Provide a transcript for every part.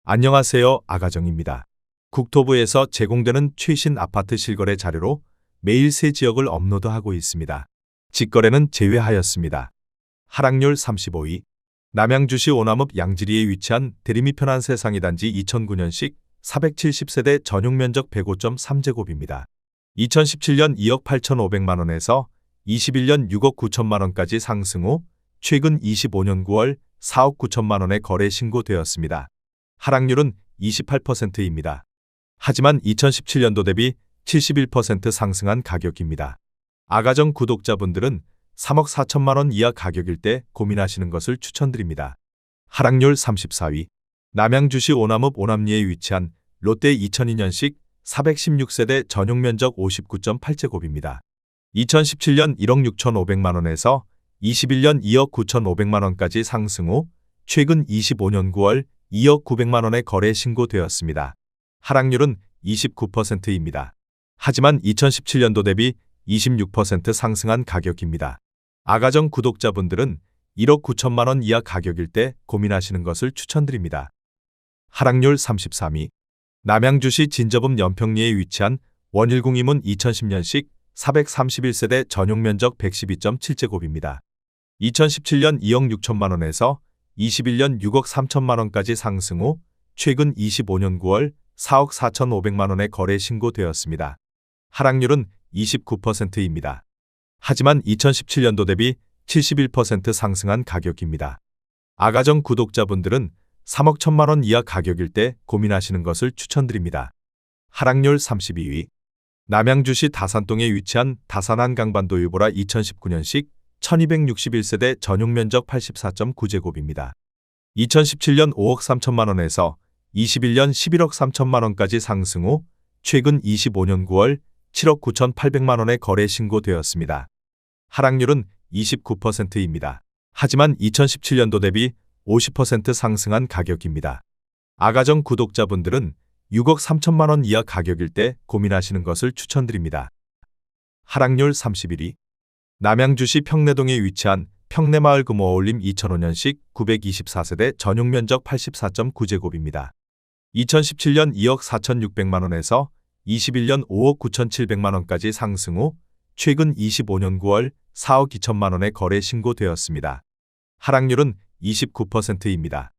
안녕하세요. 아가정입니다. 국토부에서 제공되는 최신 아파트 실거래 자료로 매일 새 지역을 업로드하고 있습니다. 직거래는 제외하였습니다. 하락률 35위. 남양주시 오남읍 양지리에 위치한 대림이 편한 세상이 단지 2009년식 470세대 전용 면적 105.3제곱입니다. 2017년 2억 8,500만 원에서 21년 6억 9천만 원까지 상승 후 최근 25년 9월 4억 9천만 원에 거래 신고되었습니다. 하락률은 28%입니다. 하지만 2017년도 대비 71% 상승한 가격입니다. 아가정 구독자분들은 3억 4천만 원 이하 가격일 때 고민하시는 것을 추천드립니다. 하락률 34위. 남양주시 오남읍 오남리에 위치한 롯데 2002년식 416세대 전용 면적 59.8제곱입니다. 2017년 1억 6,500만 원에서 21년 2억 9,500만 원까지 상승 후 최근 25년 9월 2억 900만 원에 거래 신고되었습니다. 하락률은 29%입니다. 하지만 2017년도 대비 26% 상승한 가격입니다. 아가정 구독자분들은 1억 9천만 원 이하 가격일 때 고민하시는 것을 추천드립니다. 하락률 33위. 남양주시 진저읍 연평리에 위치한 원일궁이문 2010년식 431세대 전용 면적 112.7제곱입니다. 2017년 2억 6천만 원에서 21년 6억 3천만 원까지 상승 후 최근 25년 9월 4억 4,500만 원에 거래 신고되었습니다. 하락률은 29%입니다. 하지만 2017년도 대비 71% 상승한 가격입니다. 아가정 구독자분들은 3억 1천만 원 이하 가격일 때 고민하시는 것을 추천드립니다. 하락률 32위. 남양주시 다산동에 위치한 다산 한강반도 유보라 2019년식 1261세대 전용 면적 84.9제곱입니다. 2017년 5억 3천만 원에서 21년 11억 3천만 원까지 상승 후 최근 25년 9월 7억 9,800만 원에 거래 신고되었습니다. 하락률은 29%입니다. 하지만 2017년도 대비 50% 상승한 가격입니다. 아가정 구독자분들은 6억 3천만 원 이하 가격일 때 고민하시는 것을 추천드립니다. 하락률 31위. 남양주시 평내동에 위치한 평내마을 금호어울림 2005년식 924세대 전용 면적 84.9제곱입니다. 2017년 2억 4,600만 원에서 21년 5억 9,700만 원까지 상승 후 최근 25년 9월 4억 2천만 원에 거래 신고되었습니다. 하락률은 29%입니다.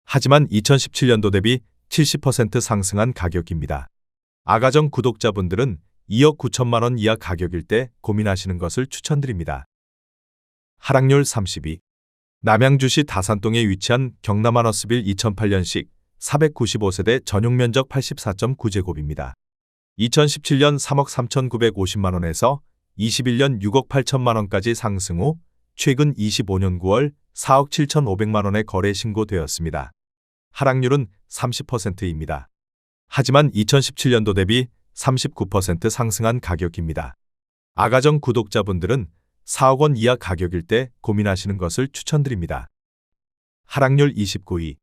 하지만 2017년도 대비 70% 상승한 가격입니다. 아가정 구독자분들은 2억 9천만 원 이하 가격일 때 고민하시는 것을 추천드립니다. 하락률 32. 남양주시 다산동에 위치한 경남하너스빌 2008년식 495세대 전용 면적 84.9제곱입니다. 2017년 3억 3,950만 원에서 21년 6억 8천만 원까지 상승 후 최근 25년 9월 4억 7,500만 원에 거래 신고되었습니다. 하락률은 30%입니다. 하지만 2017년도 대비 39% 상승한 가격입니다. 아가정 구독자분들은 4억 원 이하 가격일 때 고민하시는 것을 추천드립니다. 하락률 29위.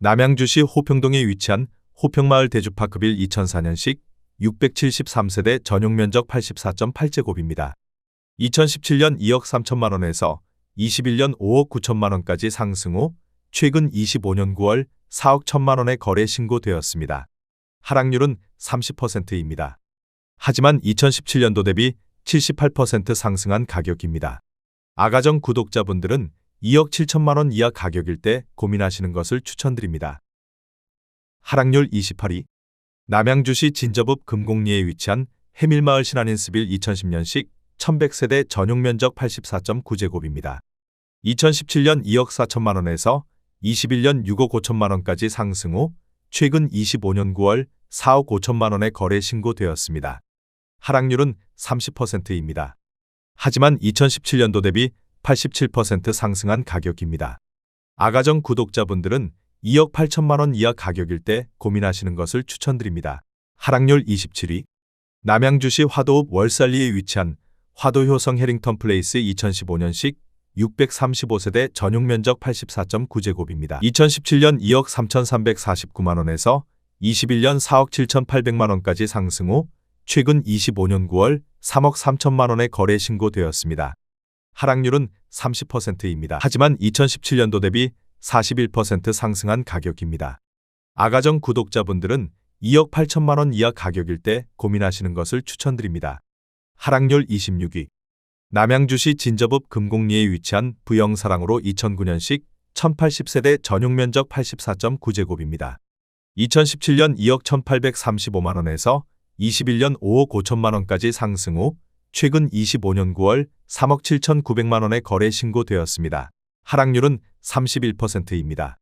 남양주시 호평동에 위치한 호평마을 대주파크빌 2004년식 673세대 전용 면적 84.8제곱입니다. 2017년 2억 3천만 원에서 21년 5억 9천만 원까지 상승 후 최근 25년 9월 4억 1천만 원에 거래 신고되었습니다. 하락률은 30%입니다. 하지만 2017년도 대비 78% 상승한 가격입니다. 아가정 구독자분들은 2억 7천만 원 이하 가격일 때 고민하시는 것을 추천드립니다. 하락률 28위. 남양주시 진저읍 금곡리에 위치한 해밀마을 신한인스빌 2010년식 1100세대 전용 면적 84.9제곱입니다. 2017년 2억 4천만 원에서 21년 6억 5천만 원까지 상승 후 최근 25년 9월 4억 5천만 원에 거래 신고되었습니다. 하락률은 30%입니다. 하지만 2017년도 대비 87% 상승한 가격입니다. 아가정 구독자분들은 2억 8천만 원 이하 가격일 때 고민하시는 것을 추천드립니다. 하락률 27위. 남양주시 화도읍 월살리에 위치한 화도효성 해링턴 플레이스 2015년식 635세대 전용 면적 84.9제곱입니다. 2017년 2억 3,349만 원에서 21년 4억 7,800만 원까지 상승 후 최근 25년 9월 3억 3천만 원에 거래 신고되었습니다. 하락률은 30%입니다. 하지만 2017년도 대비 41% 상승한 가격입니다. 아가정 구독자분들은 2억 8천만 원 이하 가격일 때 고민하시는 것을 추천드립니다. 하락률 26위. 남양주시 진저읍 금곡리에 위치한 부영사랑으로 2009년식 1080세대 전용 면적 84.9제곱입니다. 2017년 2억 1835만 원에서 21년 5억 5천만 원까지 상승 후 최근 25년 9월 3억 7,900만 원에 거래 신고되었습니다. 하락률은 31%입니다.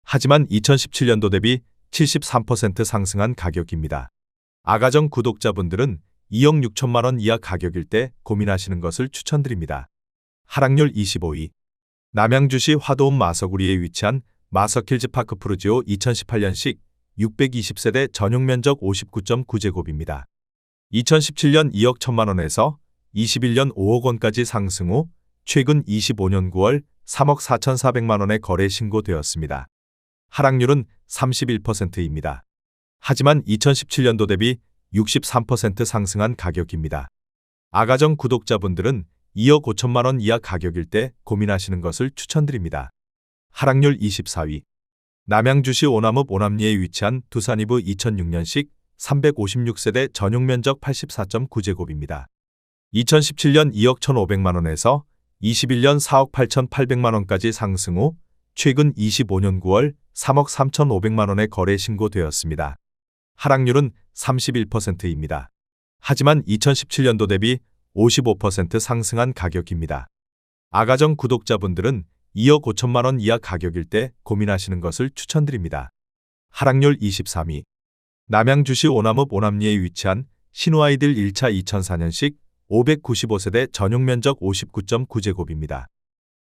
하지만 2017년도 대비 73% 상승한 가격입니다. 아가정 구독자분들은 2억 6천만 원 이하 가격일 때 고민하시는 것을 추천드립니다. 하락률 25위. 남양주시 화도읍 마서구리에 위치한 마서킬즈파크 푸르지오 2018년식 620세대 전용 면적 59.9제곱입니다. 2017년 2억 1천만 원에서 21년 5억 원까지 상승 후 최근 25년 9월 3억 4,400만 원에 거래 신고되었습니다. 하락률은 31%입니다. 하지만 2017년도 대비 63% 상승한 가격입니다. 아가정 구독자분들은 2억 5천만 원 이하 가격일 때 고민하시는 것을 추천드립니다. 하락률 24위. 남양주시 오남읍 오남리에 위치한 두산이브 2006년식 356세대 전용 면적 84.9제곱입니다. 2017년 2억 1,500만 원에서 21년 4억 8,800만 원까지 상승 후 최근 25년 9월 3억 3,500만 원에 거래 신고되었습니다. 하락률은 31%입니다. 하지만 2017년도 대비 55% 상승한 가격입니다. 아가정 구독자분들은 2억 5천만 원 이하 가격일 때 고민하시는 것을 추천드립니다. 하락률 23위. 남양주시 오남읍 오남리에 위치한 신우아이들 1차 2004년식 595세대 전용 면적 59.9제곱입니다.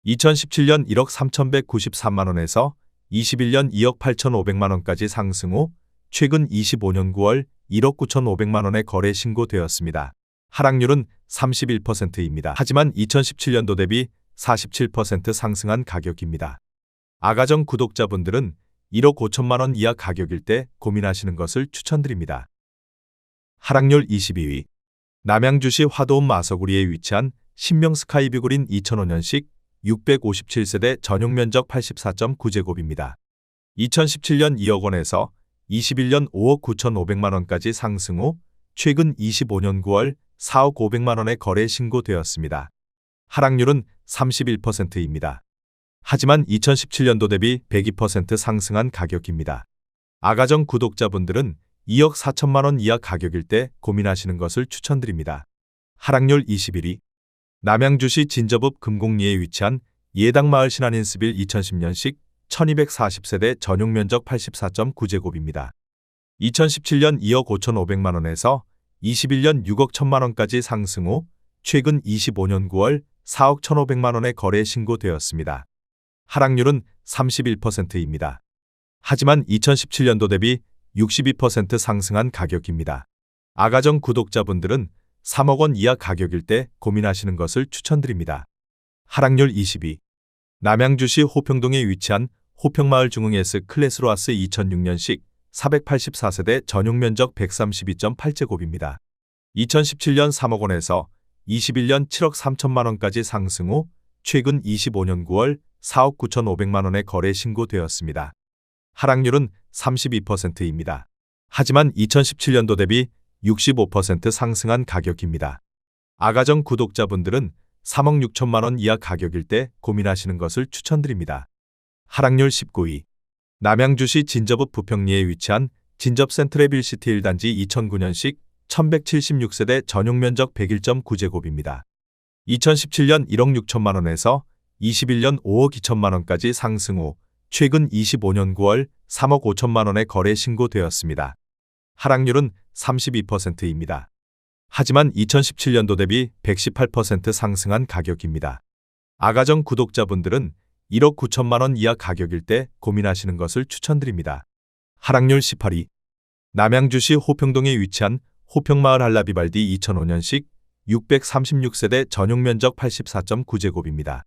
2017년 1억 3,193만 원에서 21년 2억 8,500만 원까지 상승 후 최근 25년 9월 1억 9,500만 원에 거래 신고되었습니다. 하락률은 31%입니다. 하지만 2017년도 대비 47% 상승한 가격입니다. 아가정 구독자분들은 1억 5천만 원 이하 가격일 때 고민하시는 것을 추천드립니다. 하락률 22위. 남양주시 화도읍 마서구리에 위치한 신명 스카이뷰그린 2005년식 657세대 전용 면적 84.9제곱입니다. 2017년 2억 원에서 21년 5억 9,500만 원까지 상승 후 최근 25년 9월 4억 500만 원에 거래 신고되었습니다. 하락률은 31%입니다. 하지만 2017년도 대비 102% 상승한 가격입니다. 아가정 구독자분들은 2억 4천만 원 이하 가격일 때 고민하시는 것을 추천드립니다. 하락률 21위. 남양주시 진저읍 금곡리에 위치한 예당마을 신한인스빌 2010년식 1240세대 전용 면적 84.9제곱입니다. 2017년 2억 5,500만 원에서 21년 6억 1천만 원까지 상승 후 최근 25년 9월 4억 1,500만 원에 거래 신고되었습니다. 하락률은 31%입니다. 하지만 2017년도 대비 62% 상승한 가격입니다. 아가정 구독자분들은 3억 원 이하 가격일 때 고민하시는 것을 추천드립니다. 하락률 22. 남양주시 호평동에 위치한 호평마을 중흥 S 클래스로아스 2006년식 484세대 전용 면적 132.8제곱입니다. 2017년 3억 원에서 21년 7억 3천만 원까지 상승 후 최근 25년 9월 4억 9,500만 원에 거래 신고되었습니다. 하락률은 32%입니다. 하지만 2017년도 대비 65% 상승한 가격입니다. 아가정 구독자분들은 3억 6천만 원 이하 가격일 때 고민하시는 것을 추천드립니다. 하락률 19위. 남양주시 진저읍 부평리에 위치한 진접 센트레빌시티 1단지 2009년식 1176세대 전용 면적 101.9제곱입니다. 2017년 1억 6천만 원에서 21년 5억 2천만 원까지 상승 후 최근 25년 9월 3억 5천만 원에 거래 신고되었습니다. 하락률은 32%입니다. 하지만 2017년도 대비 118% 상승한 가격입니다. 아가정 구독자분들은 1억 9천만 원 이하 가격일 때 고민하시는 것을 추천드립니다. 하락률 18위. 남양주시 호평동에 위치한 호평마을 할라비발디 2005년식 636세대 전용 면적 84.9제곱입니다.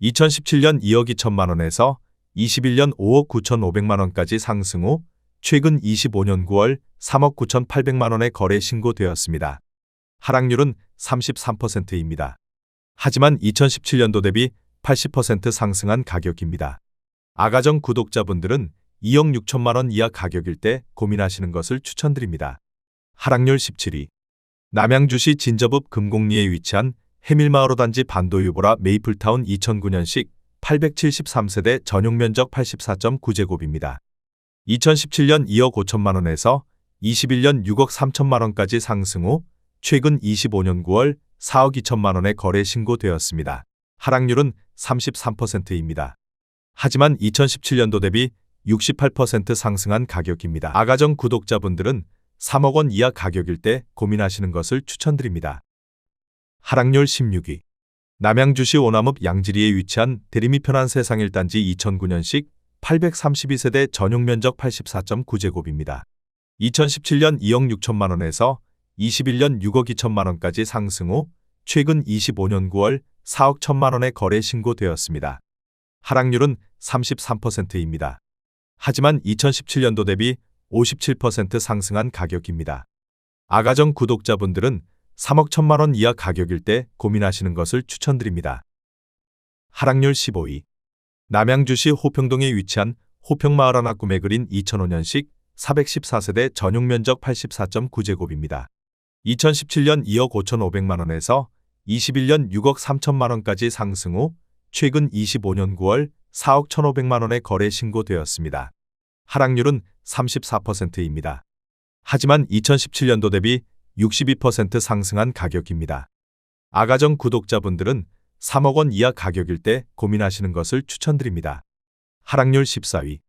2017년 2억 2천만 원에서 21년 5억 9,500만 원까지 상승 후 최근 25년 9월 3억 9,800만 원에 거래 신고되었습니다. 하락률은 33%입니다. 하지만 2017년도 대비 80% 상승한 가격입니다. 아가정 구독자분들은 2억 6천만 원 이하 가격일 때 고민하시는 것을 추천드립니다. 하락률 17위. 남양주시 진저읍 금곡리에 위치한 해밀마을호 단지 반도유보라 메이플타운 2009년식 873세대 전용면적 84.9제곱입니다. 2017년 2억 5천만 원에서 21년 6억 3천만 원까지 상승 후 최근 25년 9월 4억 2천만 원에 거래 신고되었습니다. 하락률은 33%입니다. 하지만 2017년도 대비 68% 상승한 가격입니다. 아가정 구독자분들은 3억 원 이하 가격일 때 고민하시는 것을 추천드립니다. 하락률 16위. 남양주시 오남읍 양지리에 위치한 대림이 편한 세상 1단지 2009년식 832세대 전용면적 84.9제곱입니다. 2017년 2억 6천만 원에서 21년 6억 2천만 원까지 상승 후 최근 25년 9월 4억 1천만 원에 거래 신고되었습니다. 하락률은 33%입니다. 하지만 2017년도 대비 57% 상승한 가격입니다. 아가정 구독자분들은 3억 1천만 원 이하 가격일 때 고민하시는 것을 추천드립니다. 하락률 15위. 남양주시 호평동에 위치한 호평마을 하나 꿈에 그린 2005년식 414세대 전용면적 84.9제곱입니다. 2017년 2억 5,500만 원에서 21년 6억 3천만 원까지 상승 후 최근 25년 9월 4억 1,500만 원에 거래 신고되었습니다. 하락률은 34%입니다. 하지만 2017년도 대비 62% 상승한 가격입니다. 아가정 구독자분들은 3억 원 이하 가격일 때 고민하시는 것을 추천드립니다. 하락률 14위.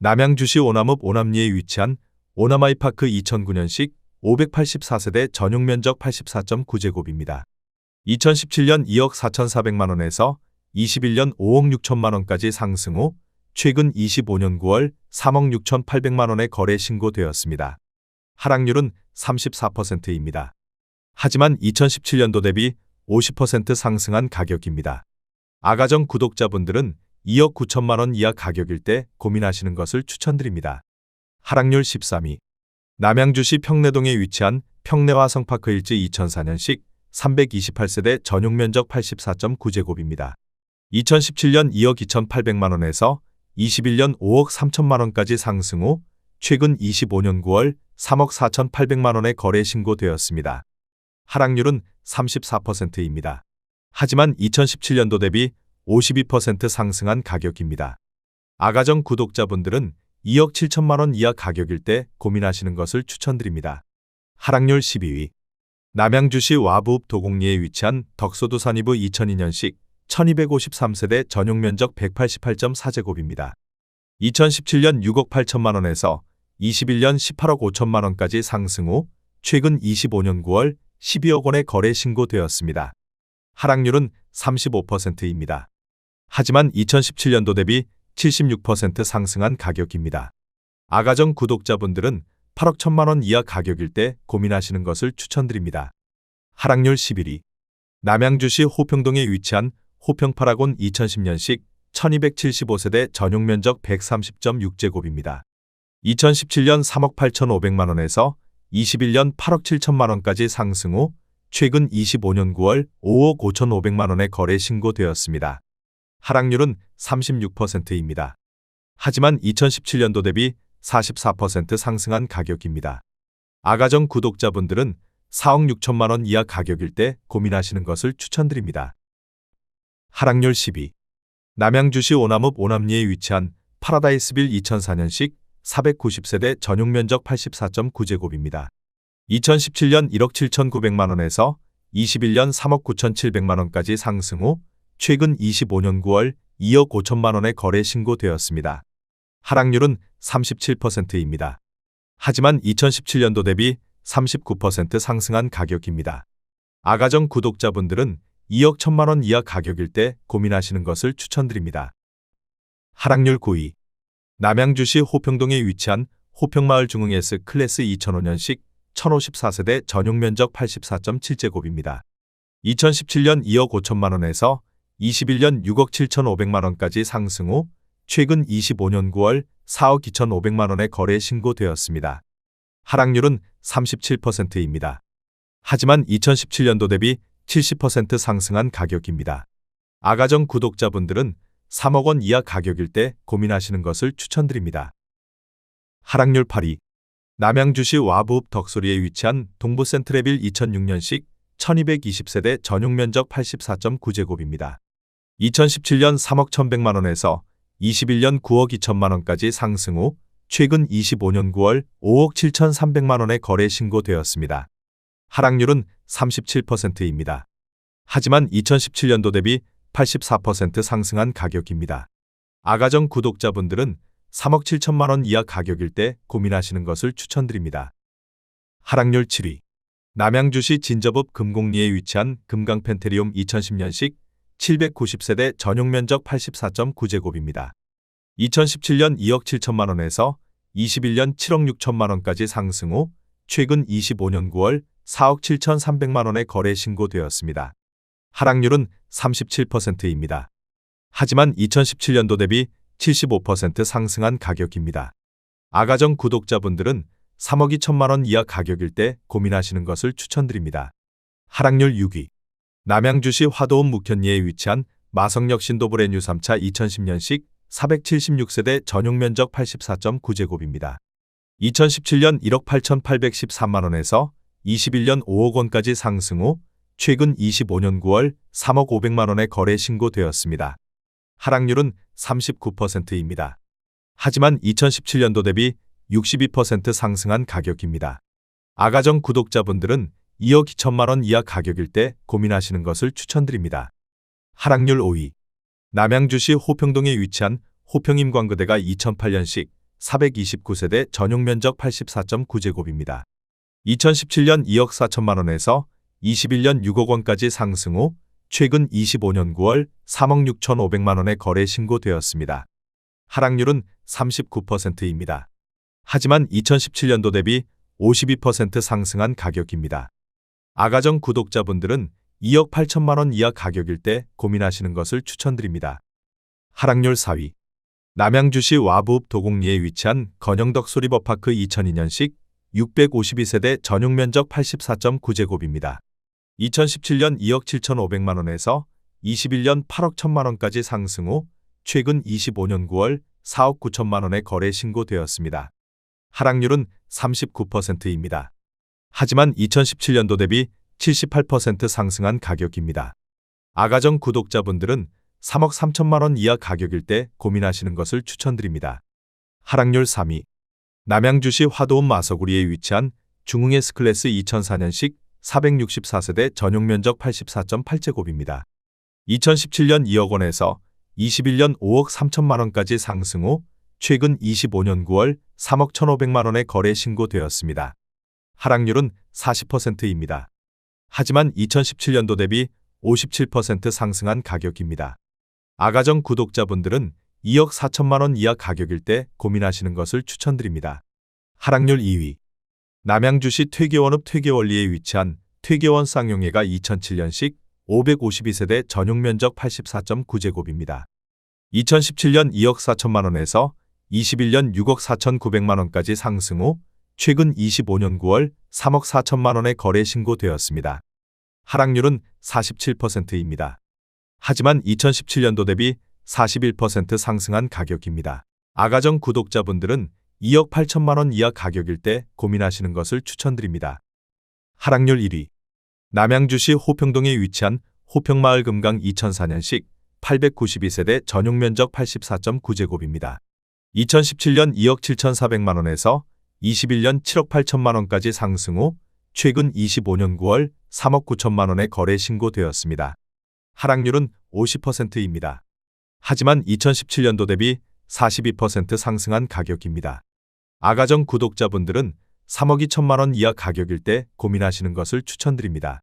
남양주시 오남읍 오남리에 위치한 오남아이파크 2009년식 584세대 전용면적 84.9제곱입니다. 2017년 2억 4,400만 원에서 21년 5억 6천만 원까지 상승 후 최근 25년 9월 3억 6,800만 원에 거래 신고되었습니다. 하락률은 34%입니다. 하지만 2017년도 대비 50% 상승한 가격입니다. 아가정 구독자분들은 2억 9천만 원 이하 가격일 때 고민하시는 것을 추천드립니다. 하락률 13위. 남양주시 평내동에 위치한 평내화성파크 1지 2004년식 328세대 전용면적 84.9제곱입니다. 2017년 2억 2,800만 원에서 21년 5억 3천만 원까지 상승 후 최근 25년 9월 3억 4,800만 원에 거래 신고되었습니다. 하락률은 34%입니다. 하지만 2017년도 대비 52% 상승한 가격입니다. 아가정 구독자분들은 2억 7천만 원 이하 가격일 때 고민하시는 것을 추천드립니다. 하락률 12위. 남양주시 와부읍 도곡리에 위치한 덕소두산이브 2002년식 1253세대 전용면적 188.4제곱입니다. 2017년 6억 8천만 원에서 21년 18억 5천만 원까지 상승 후 최근 25년 9월 12억 원에 거래 신고되었습니다. 하락률은 35%입니다. 하지만 2017년도 대비 76% 상승한 가격입니다. 아가정 구독자분들은 8억 1천만 원 이하 가격일 때 고민하시는 것을 추천드립니다. 하락률 11위. 남양주시 호평동에 위치한 호평파라곤 2010년식 1275세대 전용면적 130.6제곱입니다. 2017년 3억 8,500만 원에서 21년 8억 7천만 원까지 상승 후 최근 25년 9월 5억 5,500만 원에 거래 신고되었습니다. 하락률은 36%입니다. 하지만 2017년도 대비 44% 상승한 가격입니다. 아가정 구독자분들은 4억 6천만 원 이하 가격일 때 고민하시는 것을 추천드립니다. 하락률 10위. 남양주시 오남읍 오남리에 위치한 파라다이스빌 2004년식 490세대 전용면적 84.9제곱입니다. 2017년 1억 7,900만 원에서 21년 3억 9,700만 원까지 상승 후 최근 25년 9월 2억 5천만 원에 거래 신고되었습니다. 하락률은 37%입니다. 하지만 2017년도 대비 39% 상승한 가격입니다. 아가정 구독자분들은 2억 1천만 원 이하 가격일 때 고민하시는 것을 추천드립니다. 하락률 9위. 남양주시 호평동에 위치한 호평마을 중흥 S클래스 2005년식 1054세대 전용면적 84.7제곱입니다. 2017년 2억 5천만 원에서 21년 6억 7,500만 원까지 상승 후 최근 25년 9월 4억 2,500만 원에 거래 신고되었습니다. 하락률은 37%입니다. 하지만 2017년도 대비 70% 상승한 가격입니다. 아가정 구독자분들은 3억 원 이하 가격일 때 고민하시는 것을 추천드립니다. 하락률 8위. 남양주시 와부읍 덕소리에 위치한 동부센트레빌 2006년식 1220세대 전용 면적 84.9제곱입니다. 2017년 3억 1100만원에서 21년 9억 2천만원까지 상승 후 최근 25년 9월 5억 7,300만원에 거래 신고되었습니다. 하락률은 37%입니다. 하지만 2017년도 대비 84% 상승한 가격입니다. 아가정 구독자분들은 3억 7천만원 이하 가격일 때 고민하시는 것을 추천드립니다. 하락률 7위. 남양주시 진접읍 금곡리에 위치한 금강펜테리움 2010년식 790세대 전용 면적 84.9제곱입니다. 2017년 2억 7천만원에서 21년 7억 6천만원까지 상승 후 최근 25년 9월 4억 7,300만원에 거래 신고되었습니다. 하락률은 37%입니다. 하지만 2017년도 대비 75% 상승한 가격입니다. 아가정 구독자분들은 3억 2천만원 이하 가격일 때 고민하시는 것을 추천드립니다. 하락률 6위. 남양주시 화도읍 묵현리에 위치한 마성역 신도브레뉴 3차 2010년식 476세대 전용 면적 84.9제곱입니다. 2017년 1억 8,813만원에서 21년 5억 원까지 상승 후 최근 25년 9월 3억 500만원에 거래 신고되었습니다. 하락률은 39%입니다. 하지만 2017년도 대비 62% 상승한 가격입니다. 아가정 구독자분들은 2억 2천만원 이하 가격일 때 고민하시는 것을 추천드립니다. 하락률 5위. 남양주시 호평동에 위치한 호평임광그대가 2008년식 429세대 전용 면적 84.9제곱입니다. 2017년 2억 4천만원에서 21년 6억 원까지 상승 후 최근 25년 9월 3억 6,500만원에 거래 신고되었습니다. 하락률은 39%입니다. 하지만 2017년도 대비 52% 상승한 가격입니다. 아가정 구독자분들은 2억 8천만원 이하 가격일 때 고민하시는 것을 추천드립니다. 하락률 4위. 남양주시 와부읍 도곡리에 위치한 건영덕소리버파크 2002년식 652세대 전용 면적 84.9제곱입니다. 2017년 2억 7,500만원에서 21년 8억 1천만원까지 상승 후 최근 25년 9월 4억 9천만원에 거래 신고되었습니다. 하락률은 39%입니다. 하지만 2017년도 대비 78% 상승한 가격입니다. 아가정 구독자분들은 3억 3천만원 이하 가격일 때 고민하시는 것을 추천드립니다. 하락률 3위. 남양주시 화도읍 마서구리에 위치한 중흥의 스클래스 2004년식 464세대 전용 면적 84.8제곱입니다. 2017년 2억 원에서 21년 5억 3천만원까지 상승 후 최근 25년 9월 3억 1,500만원에 거래 신고되었습니다. 하락률은 40%입니다. 하지만 2017년도 대비 57% 상승한 가격입니다. 아가정 구독자분들은 2억 4천만원 이하 가격일 때 고민하시는 것을 추천드립니다. 하락률 2위. 남양주시 퇴계원읍 퇴계원리에 위치한 퇴계원 쌍용회가 2007년식 552세대 전용 면적 84.9제곱입니다. 2017년 2억 4천만원에서 21년 6억 4,900만원까지 상승 후 최근 25년 9월 3억 4천만원에 거래 신고되었습니다. 하락률은 47%입니다. 하지만 2017년도 대비 41% 상승한 가격입니다. 아가정 구독자분들은 2억 8천만원 이하 가격일 때 고민하시는 것을 추천드립니다. 하락률 1위. 남양주시 호평동에 위치한 호평마을 금강 2004년식 892세대 전용 면적 84.9제곱입니다. 2017년 2억 7,400만원에서 21년 7억 8천만원까지 상승 후 최근 25년 9월 3억 9천만원에 거래 신고되었습니다. 하락률은 50%입니다. 하지만 2017년도 대비 42% 상승한 가격입니다. 아가정 구독자분들은 3억 2천만원 이하 가격일 때 고민하시는 것을 추천드립니다.